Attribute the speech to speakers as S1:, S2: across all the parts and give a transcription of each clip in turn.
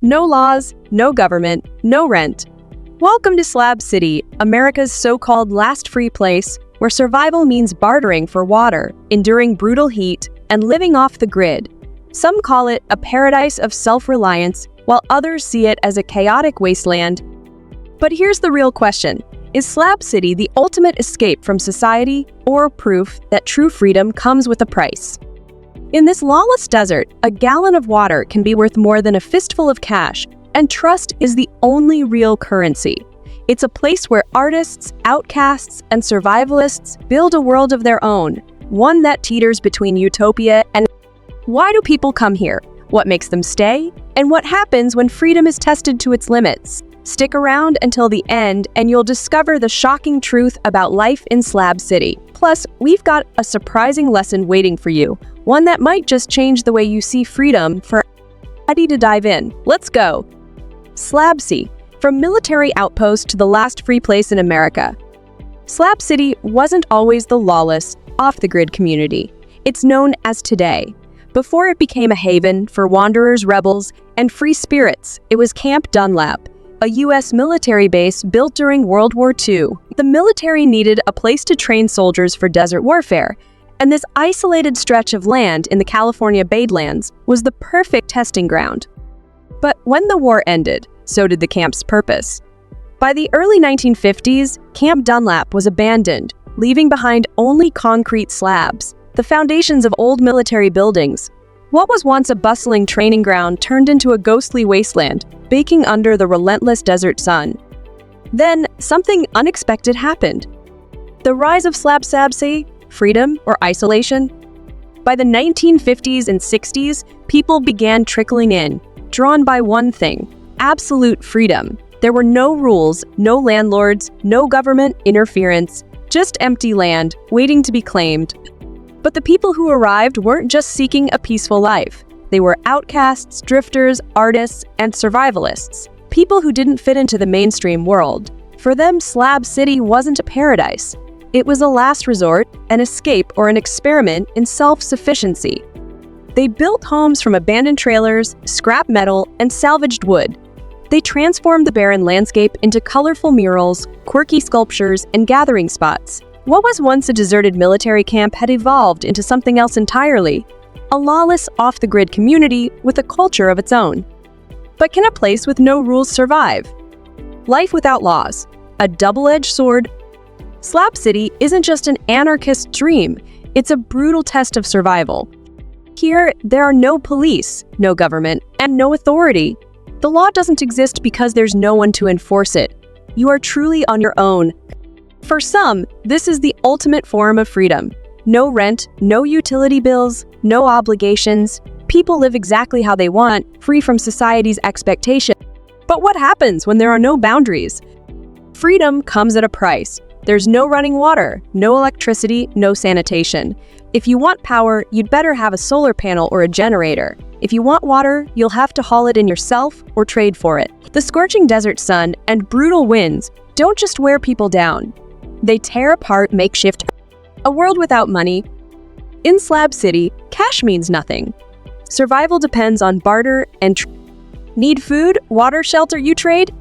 S1: No laws, no government, no rent. Welcome to Slab City, America's so-called last free place, where survival means bartering for water, enduring brutal heat, and living off the grid. Some call it a paradise of self-reliance, while others see it as a chaotic wasteland. But here's the real question. Is Slab City the ultimate escape from society, or proof that true freedom comes with a price? In this lawless desert, a gallon of water can be worth more than a fistful of cash, and trust is the only real currency. It's a place where artists, outcasts, and survivalists build a world of their own, one that teeters between utopia and... Why do people come here? What makes them stay? And what happens when freedom is tested to its limits? Stick around until the end and you'll discover the shocking truth about life in Slab City. Plus, we've got a surprising lesson waiting for you, one that might just change the way you see freedom for... Ready to dive in? Let's go! Slab City, from military outpost to the last free place in America. Slab City wasn't always the lawless, off-the-grid community. It's known as today. Before it became a haven for wanderers, rebels, and free spirits, it was Camp Dunlap, a U.S. military base built during World War II. The military needed a place to train soldiers for desert warfare, and this isolated stretch of land in the California Badlands was the perfect testing ground. But when the war ended, so did the camp's purpose. By the early 1950s, Camp Dunlap was abandoned, leaving behind only concrete slabs, the foundations of old military buildings. What was once a bustling training ground turned into a ghostly wasteland, baking under the relentless desert sun. Then, something unexpected happened. The rise of Slab City, freedom or isolation. By the 1950s and 60s, people began trickling in, drawn by one thing: absolute freedom. There were no rules, no landlords, no government interference, just empty land waiting to be claimed. But the people who arrived weren't just seeking a peaceful life. They were outcasts, drifters, artists, and survivalists, people who didn't fit into the mainstream world. For them, Slab City wasn't a paradise. It was a last resort, an escape, or an experiment in self-sufficiency. They built homes from abandoned trailers, scrap metal, and salvaged wood. They transformed the barren landscape into colorful murals, quirky sculptures, and gathering spots. What was once a deserted military camp had evolved into something else entirely, a lawless, off-the-grid community with a culture of its own. But can a place with no rules survive? Life without laws, a double-edged sword. Slab City isn't just an anarchist dream, it's a brutal test of survival. Here, there are no police, no government, and no authority. The law doesn't exist because there's no one to enforce it. You are truly on your own. For some, this is the ultimate form of freedom. No rent, no utility bills, no obligations. People live exactly how they want, free from society's expectation. But what happens when there are no boundaries? Freedom comes at a price. There's no running water, no electricity, no sanitation. If you want power, you'd better have a solar panel or a generator. If you want water, you'll have to haul it in yourself or trade for it. The scorching desert sun and brutal winds don't just wear people down. They tear apart makeshift. A world without money. In Slab City, cash means nothing. Survival depends on barter and Need food, water, shelter, you trade?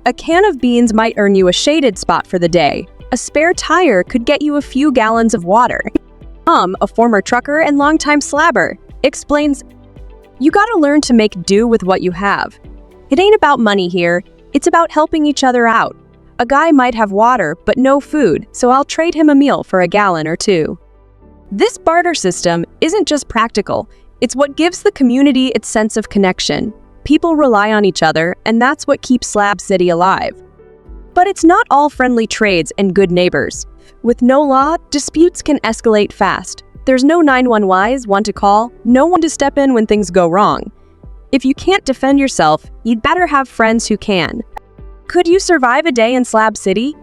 S1: A can of beans might earn you a shaded spot for the day. A spare tire could get you a few gallons of water. A former trucker and longtime slabber, explains, "You gotta learn to make do with what you have. It ain't about money here, it's about helping each other out. A guy might have water but no food, so I'll trade him a meal for a gallon or two." This barter system isn't just practical, it's what gives the community its sense of connection. People rely on each other, and that's what keeps Slab City alive. But it's not all friendly trades and good neighbors. With no law, disputes can escalate fast. There's no 911 to call, no one to step in when things go wrong. If you can't defend yourself, you'd better have friends who can. Could you survive a day in Slab City?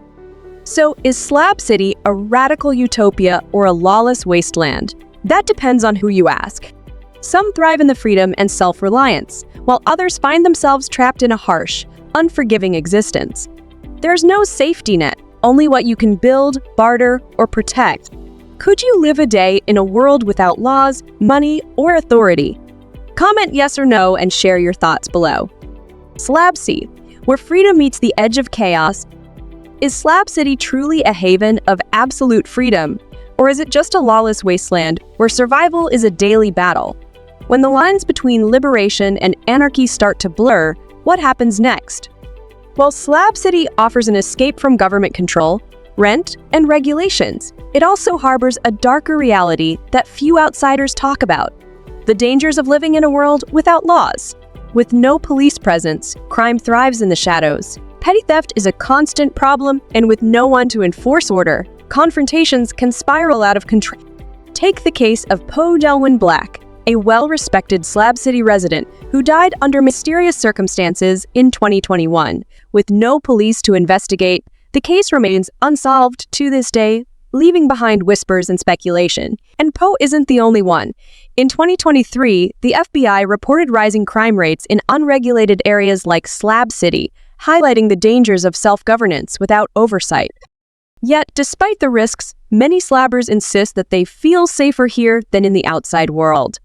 S1: So, is Slab City a radical utopia or a lawless wasteland? That depends on who you ask. Some thrive in the freedom and self-reliance, while others find themselves trapped in a harsh, unforgiving existence. There's no safety net, only what you can build, barter, or protect. Could you live a day in a world without laws, money, or authority? Comment yes or no and share your thoughts below. Slab City, where freedom meets the edge of chaos. Is Slab City truly a haven of absolute freedom, or is it just a lawless wasteland where survival is a daily battle? When the lines between liberation and anarchy start to blur, what happens next? While Slab City offers an escape from government control, rent, and regulations, it also harbors a darker reality that few outsiders talk about: the dangers of living in a world without laws. With no police presence, crime thrives in the shadows. Petty theft is a constant problem, and with no one to enforce order, confrontations can spiral out of control. Take the case of Poe Delwyn Black, a well-respected Slab City resident who died under mysterious circumstances in 2021. With no police to investigate, the case remains unsolved to this day, leaving behind whispers and speculation. And Poe isn't the only one. In 2023, the FBI reported rising crime rates in unregulated areas like Slab City, highlighting the dangers of self-governance without oversight. Yet, despite the risks, many slabbers insist that they feel safer here than in the outside world.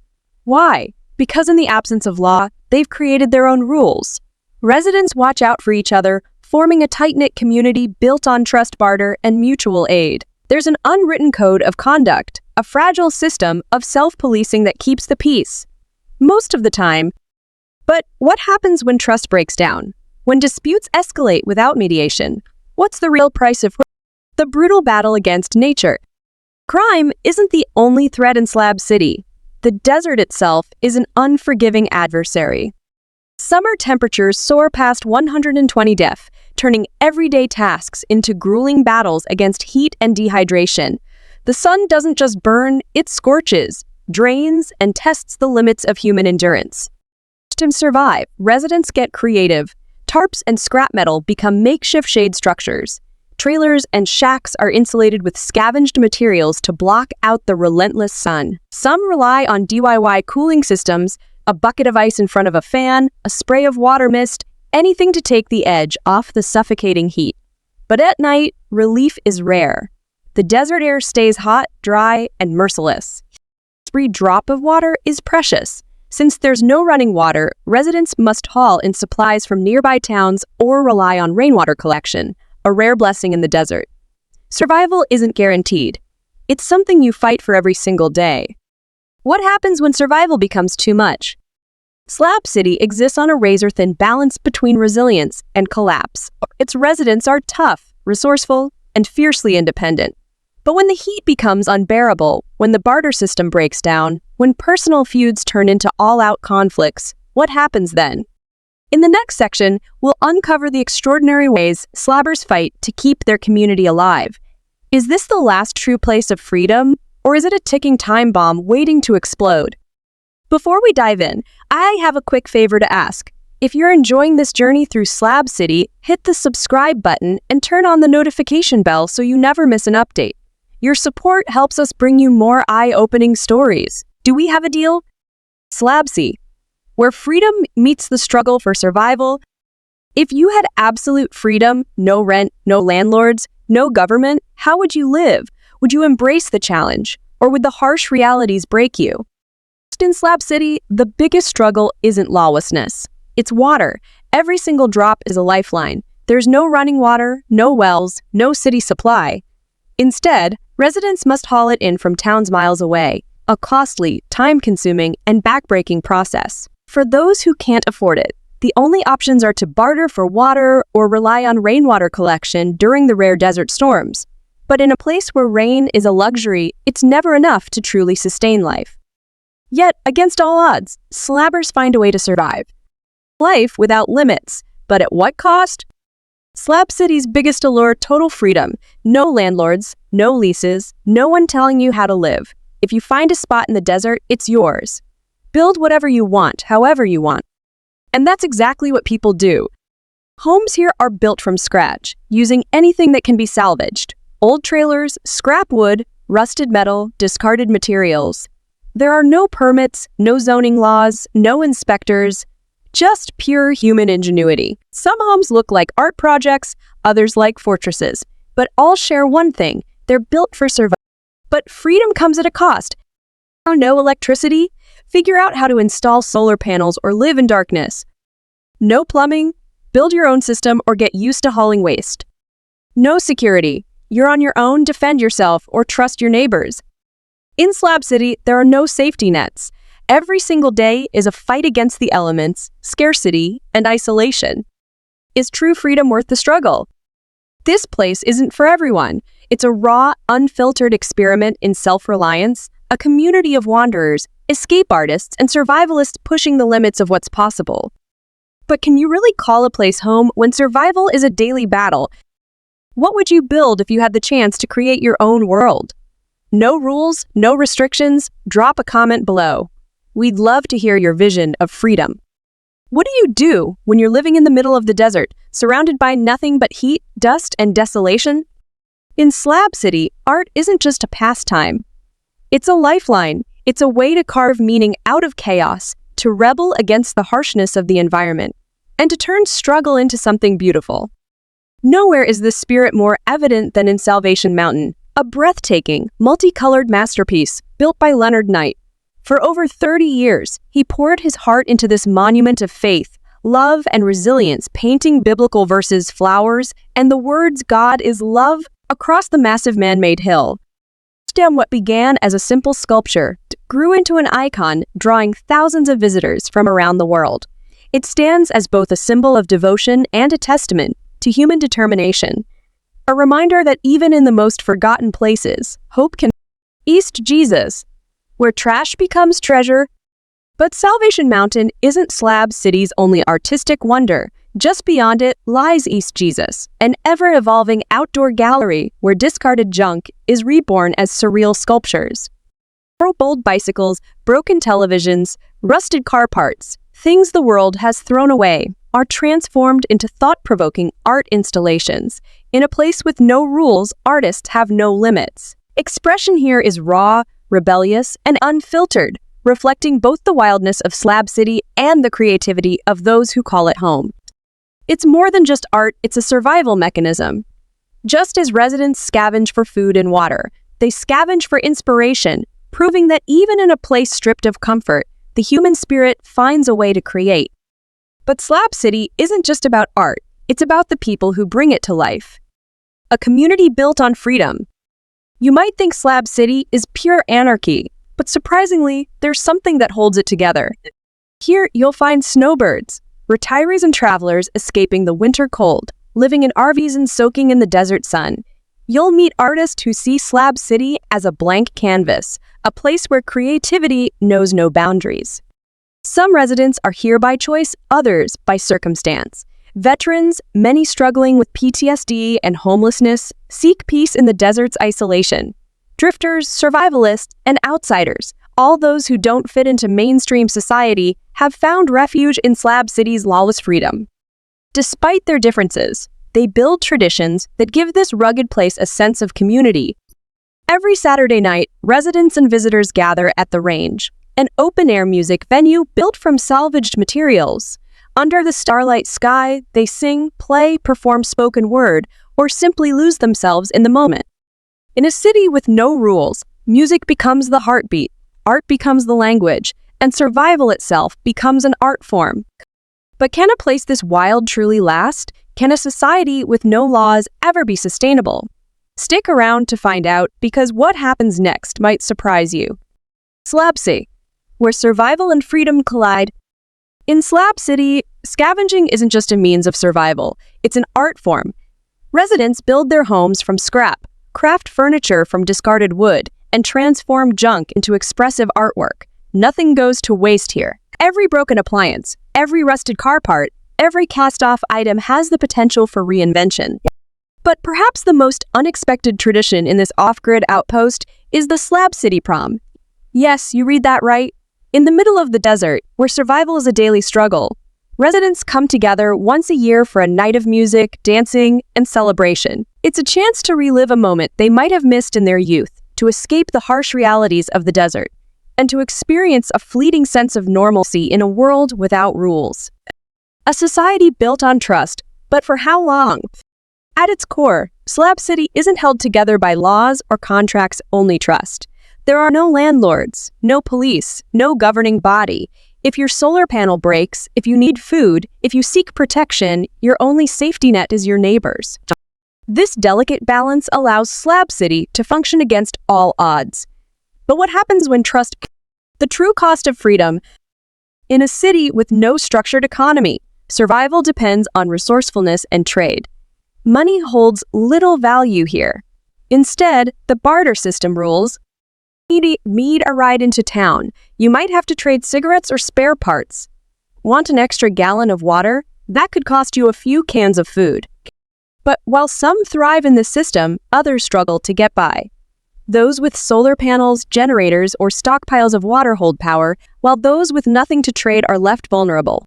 S1: Why? Because in the absence of law, they've created their own rules. Residents watch out for each other, forming a tight-knit community built on trust, barter, and mutual aid. There's an unwritten code of conduct, a fragile system of self-policing that keeps the peace. Most of the time. But what happens when trust breaks down? When disputes escalate without mediation? What's the real price of the brutal battle against nature? Crime isn't the only threat in Slab City. The desert itself is an unforgiving adversary. Summer temperatures soar past 120 degrees, turning everyday tasks into grueling battles against heat and dehydration. The sun doesn't just burn, it scorches, drains, and tests the limits of human endurance. To survive, residents get creative. Tarps and scrap metal become makeshift shade structures. Trailers and shacks are insulated with scavenged materials to block out the relentless sun. Some rely on DIY cooling systems, a bucket of ice in front of a fan, a spray of water mist, anything to take the edge off the suffocating heat. But at night, relief is rare. The desert air stays hot, dry, and merciless. Every drop of water is precious. Since there's no running water, residents must haul in supplies from nearby towns or rely on rainwater collection, a rare blessing in the desert. Survival isn't guaranteed. It's something you fight for every single day. What happens when survival becomes too much? Slab City exists on a razor-thin balance between resilience and collapse. Its residents are tough, resourceful, and fiercely independent. But when the heat becomes unbearable, when the barter system breaks down, when personal feuds turn into all-out conflicts, what happens then? In the next section, we'll uncover the extraordinary ways slabbers fight to keep their community alive. Is this the last true place of freedom, or is it a ticking time bomb waiting to explode? Before we dive in, I have a quick favor to ask. If you're enjoying this journey through Slab City, hit the subscribe button and turn on the notification bell so you never miss an update. Your support helps us bring you more eye-opening stories. Do we have a deal? Slab City, where freedom meets the struggle for survival. If you had absolute freedom, no rent, no landlords, no government, how would you live? Would you embrace the challenge, or would the harsh realities break you? In Slab City, the biggest struggle isn't lawlessness. It's water. Every single drop is a lifeline. There's no running water, no wells, no city supply. Instead, residents must haul it in from towns miles away, a costly, time-consuming, and backbreaking process. For those who can't afford it, the only options are to barter for water or rely on rainwater collection during the rare desert storms. But in a place where rain is a luxury, it's never enough to truly sustain life. Yet, against all odds, slabbers find a way to survive. Life without limits, but at what cost? Slab City's biggest allure: total freedom. No landlords, no leases, no one telling you how to live. If you find a spot in the desert, it's yours. Build whatever you want, however you want. And that's exactly what people do. Homes here are built from scratch, using anything that can be salvaged. Old trailers, scrap wood, rusted metal, discarded materials. There are no permits, no zoning laws, no inspectors, just pure human ingenuity. Some homes look like art projects, others like fortresses, but all share one thing: they're built for survival. But freedom comes at a cost. No electricity? Figure out how to install solar panels or live in darkness. No plumbing, build your own system or get used to hauling waste. No security, you're on your own, defend yourself or trust your neighbors. In Slab City, there are no safety nets. Every single day is a fight against the elements, scarcity, and isolation. Is true freedom worth the struggle? This place isn't for everyone. It's a raw, unfiltered experiment in self-reliance, a community of wanderers, escape artists, and survivalists pushing the limits of what's possible. But can you really call a place home when survival is a daily battle? What would you build if you had the chance to create your own world? No rules, no restrictions, drop a comment below. We'd love to hear your vision of freedom. What do you do when you're living in the middle of the desert, surrounded by nothing but heat, dust, and desolation? In Slab City, art isn't just a pastime. It's a lifeline. It's a way to carve meaning out of chaos, to rebel against the harshness of the environment, and to turn struggle into something beautiful. Nowhere is this spirit more evident than in Salvation Mountain, a breathtaking, multicolored masterpiece built by Leonard Knight. For over 30 years, he poured his heart into this monument of faith, love, and resilience, painting biblical verses, flowers, and the words "God is love" across the massive man-made hill. What began as a simple sculpture grew into an icon, drawing thousands of visitors from around the world. It stands as both a symbol of devotion and a testament to human determination, a reminder that even in the most forgotten places, hope can. East Jesus, where trash becomes treasure. But Salvation Mountain isn't Slab City's only artistic wonder. Just beyond it lies East Jesus, an ever-evolving outdoor gallery where discarded junk is reborn as surreal sculptures. Old bicycles, broken televisions, rusted car parts, things the world has thrown away, are transformed into thought-provoking art installations. In a place with no rules, artists have no limits. Expression here is raw, rebellious, and unfiltered, reflecting both the wildness of Slab City and the creativity of those who call it home. It's more than just art, it's a survival mechanism. Just as residents scavenge for food and water, they scavenge for inspiration, proving that even in a place stripped of comfort, the human spirit finds a way to create. But Slab City isn't just about art, it's about the people who bring it to life. A community built on freedom. You might think Slab City is pure anarchy, but surprisingly, there's something that holds it together. Here, you'll find snowbirds, retirees and travelers escaping the winter cold, living in RVs and soaking in the desert sun. You'll meet artists who see Slab City as a blank canvas, a place where creativity knows no boundaries. Some residents are here by choice, others by circumstance. Veterans, many struggling with PTSD and homelessness, seek peace in the desert's isolation. Drifters, survivalists, and outsiders, all those who don't fit into mainstream society, have found refuge in Slab City's lawless freedom. Despite their differences, they build traditions that give this rugged place a sense of community. Every Saturday night, residents and visitors gather at the Range, an open-air music venue built from salvaged materials. Under the starlight sky, they sing, play, perform spoken word, or simply lose themselves in the moment. In a city with no rules, music becomes the heartbeat, art becomes the language, and survival itself becomes an art form. But can a place this wild truly last? Can a society with no laws ever be sustainable? Stick around to find out, because what happens next might surprise you. Slab City, where survival and freedom collide. In Slab City, scavenging isn't just a means of survival, it's an art form. Residents build their homes from scrap, craft furniture from discarded wood, and transform junk into expressive artwork. Nothing goes to waste here. Every broken appliance, every rusted car part, every cast-off item has the potential for reinvention. But perhaps the most unexpected tradition in this off-grid outpost is the Slab City Prom. Yes, you read that right. In the middle of the desert, where survival is a daily struggle, residents come together once a year for a night of music, dancing, and celebration. It's a chance to relive a moment they might have missed in their youth, to escape the harsh realities of the desert, and to experience a fleeting sense of normalcy in a world without rules. A society built on trust, but for how long? At its core, Slab City isn't held together by laws or contracts, only trust. There are no landlords, no police, no governing body. If your solar panel breaks, if you need food, if you seek protection, your only safety net is your neighbors. This delicate balance allows Slab City to function against all odds. But what happens when trust... The true cost of freedom. In a city with no structured economy, survival depends on resourcefulness and trade. Money holds little value here. Instead, the barter system rules. Need a ride into town. You might have to trade cigarettes or spare parts. Want an extra gallon of water? That could cost you a few cans of food. But while some thrive in this system, others struggle to get by. Those with solar panels, generators, or stockpiles of water hold power, while those with nothing to trade are left vulnerable.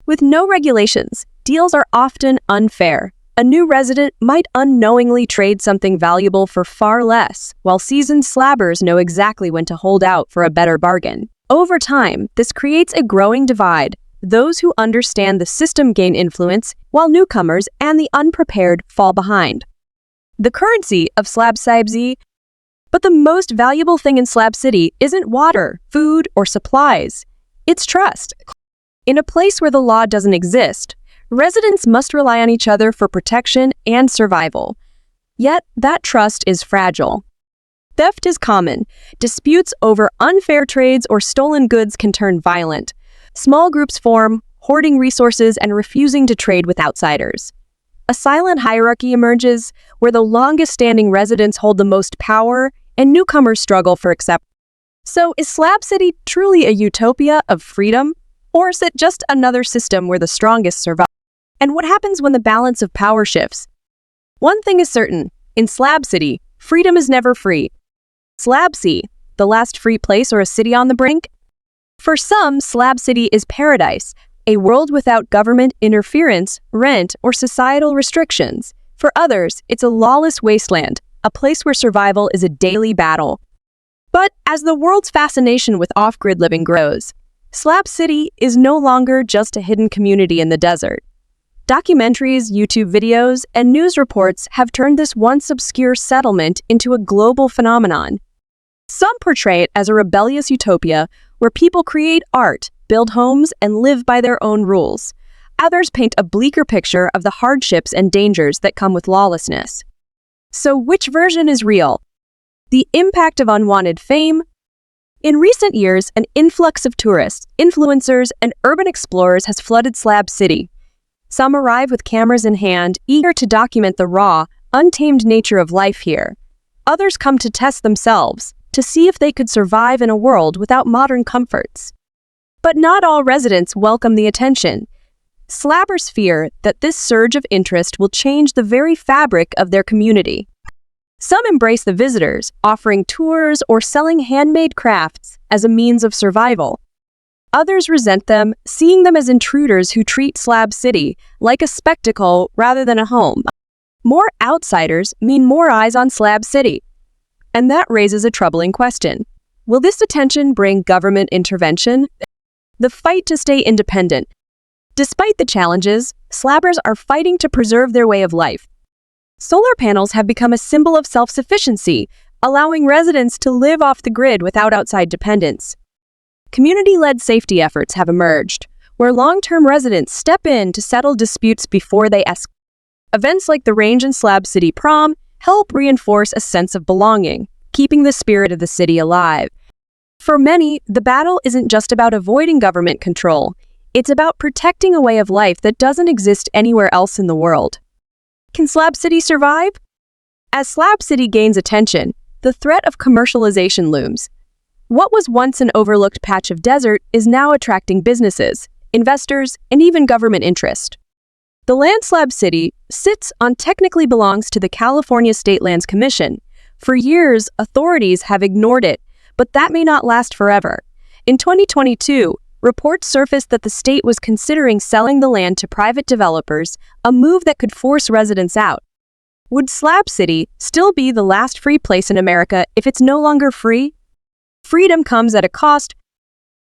S1: With no regulations, deals are often unfair. A new resident might unknowingly trade something valuable for far less, while seasoned slabbers know exactly when to hold out for a better bargain. Over time, this creates a growing divide. Those who understand the system gain influence, while newcomers and the unprepared fall behind. The currency of Slab City. But the most valuable thing in Slab City isn't water, food, or supplies. It's trust. In a place where the law doesn't exist, residents must rely on each other for protection and survival. Yet, that trust is fragile. Theft is common. Disputes over unfair trades or stolen goods can turn violent. Small groups form, hoarding resources and refusing to trade with outsiders. A silent hierarchy emerges, where the longest-standing residents hold the most power and newcomers struggle for acceptance. So, is Slab City truly a utopia of freedom? Or is it just another system where the strongest survive? And what happens when the balance of power shifts? One thing is certain, in Slab City, freedom is never free. Slab City, the last free place or a city on the brink? For some, Slab City is paradise, a world without government interference, rent, or societal restrictions. For others, it's a lawless wasteland, a place where survival is a daily battle. But as the world's fascination with off-grid living grows, Slab City is no longer just a hidden community in the desert. Documentaries, YouTube videos, and news reports have turned this once obscure settlement into a global phenomenon. Some portray it as a rebellious utopia where people create art, build homes, and live by their own rules. Others paint a bleaker picture of the hardships and dangers that come with lawlessness. So which version is real? The impact of unwanted fame? In recent years, an influx of tourists, influencers, and urban explorers has flooded Slab City. Some arrive with cameras in hand, eager to document the raw, untamed nature of life here. Others come to test themselves, to see if they could survive in a world without modern comforts. But not all residents welcome the attention. Slabbers fear that this surge of interest will change the very fabric of their community. Some embrace the visitors, offering tours or selling handmade crafts as a means of survival. Others resent them, seeing them as intruders who treat Slab City like a spectacle rather than a home. More outsiders mean more eyes on Slab City. And that raises a troubling question. Will this attention bring government intervention? The fight to stay independent. Despite the challenges, slabbers are fighting to preserve their way of life. Solar panels have become a symbol of self-sufficiency, allowing residents to live off the grid without outside dependence. Community-led safety efforts have emerged, where long-term residents step in to settle disputes before they escalate. Events like the Range and Slab City Prom help reinforce a sense of belonging, keeping the spirit of the city alive. For many, the battle isn't just about avoiding government control. It's about protecting a way of life that doesn't exist anywhere else in the world. Can Slab City survive? As Slab City gains attention, the threat of commercialization looms. What was once an overlooked patch of desert is now attracting businesses, investors, and even government interest. The land Slab City sits on technically belongs to the California State Lands Commission. For years, authorities have ignored it, but that may not last forever. In 2022, reports surfaced that the state was considering selling the land to private developers, a move that could force residents out. Would Slab City still be the last free place in America if it's no longer free? Freedom comes at a cost.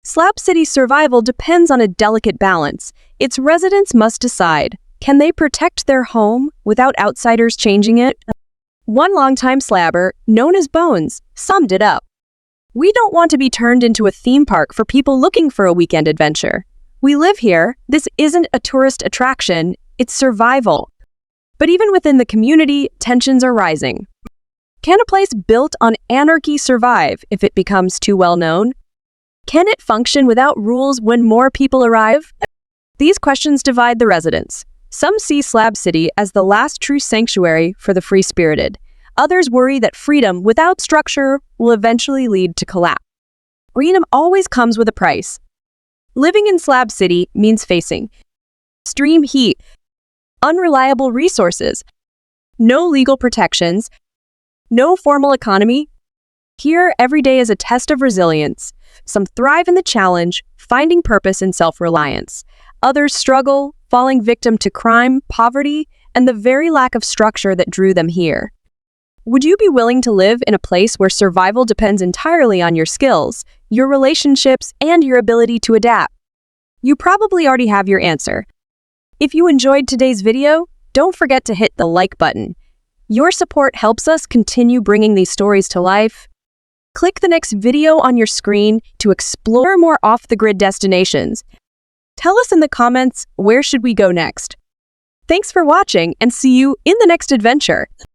S1: Slab City's survival depends on a delicate balance. Its residents must decide, can they protect their home without outsiders changing it? One longtime slabber, known as Bones, summed it up. We don't want to be turned into a theme park for people looking for a weekend adventure. We live here. This isn't a tourist attraction, it's survival. But even within the community, tensions are rising. Can a place built on anarchy survive if it becomes too well known? Can it function without rules when more people arrive? These questions divide the residents. Some see Slab City as the last true sanctuary for the free-spirited. Others worry that freedom without structure will eventually lead to collapse. Freedom always comes with a price. Living in Slab City means facing extreme heat, unreliable resources, no legal protections, no formal economy. Here, every day is a test of resilience. Some thrive in the challenge, finding purpose in self-reliance. Others struggle, falling victim to crime, poverty, and the very lack of structure that drew them here. Would you be willing to live in a place where survival depends entirely on your skills, your relationships, and your ability to adapt? You probably already have your answer. If you enjoyed today's video, don't forget to hit the like button. Your support helps us continue bringing these stories to life. Click the next video on your screen to explore more off-the-grid destinations. Tell us in the comments, where should we go next? Thanks for watching, and see you in the next adventure.